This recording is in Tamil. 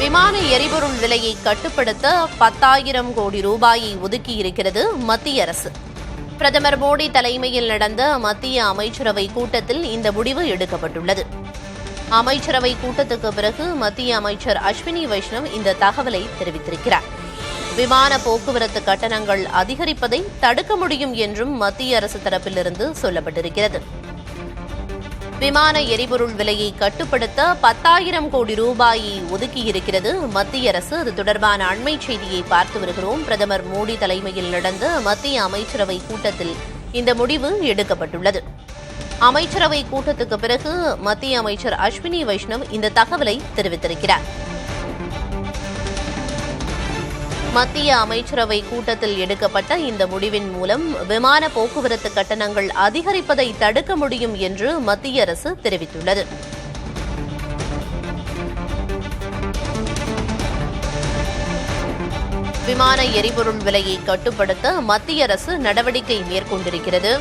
விமான எரிபொருள் விலையை கட்டுப்படுத்த 10,000 கோடி ரூபாயை ஒதுக்கியிருக்கிறது மத்திய அரசு. பிரதமர் மோடி தலைமையில் நடந்த மத்திய அமைச்சரவை கூட்டத்தில் இந்த முடிவு எடுக்கப்பட்டுள்ளது. அமைச்சரவை கூட்டத்துக்கு பிறகு மத்திய அமைச்சர் அஸ்வினி வைஷ்ணவ் இந்த தகவலை தெரிவித்திருக்கிறார். விமான போக்குவரத்து கட்டணங்கள் அதிகரிப்பதை தடுக்க முடியும் என்றும் மத்திய அரசு தரப்பிலிருந்து சொல்லப்பட்டிருக்கிறது. விமான எரிபொருள் விலையை கட்டுப்படுத்த 10,000 கோடி ரூபாயை ஒதுக்கியிருக்கிறது மத்திய அரசு. அது தொடர்பான அண்மை செய்தியை பார்த்து வருகிறோம். பிரதமர் மோடி தலைமையில் நடந்த மத்திய அமைச்சரவை கூட்டத்தில் இந்த முடிவு எடுக்கப்பட்டுள்ளது. அமைச்சரவை கூட்டத்துக்கு பிறகு மத்திய அமைச்சர் அஸ்வினி வைஷ்ணவ் இந்த தகவலை தெரிவித்திருக்கிறார். மத்திய அமைச்சரவை கூட்டத்தில் எடுக்கப்பட்ட இந்த முடிவின் மூலம் விமான போக்குவரத்து கட்டணங்கள் அதிகரிப்பதை தடுக்க முடியும் என்று மத்திய அரசு தெரிவித்துள்ளது. விமான எரிபொருள் விலையை கட்டுப்படுத்த மத்திய அரசு நடவடிக்கை மேற்கொண்டிருக்கிறது.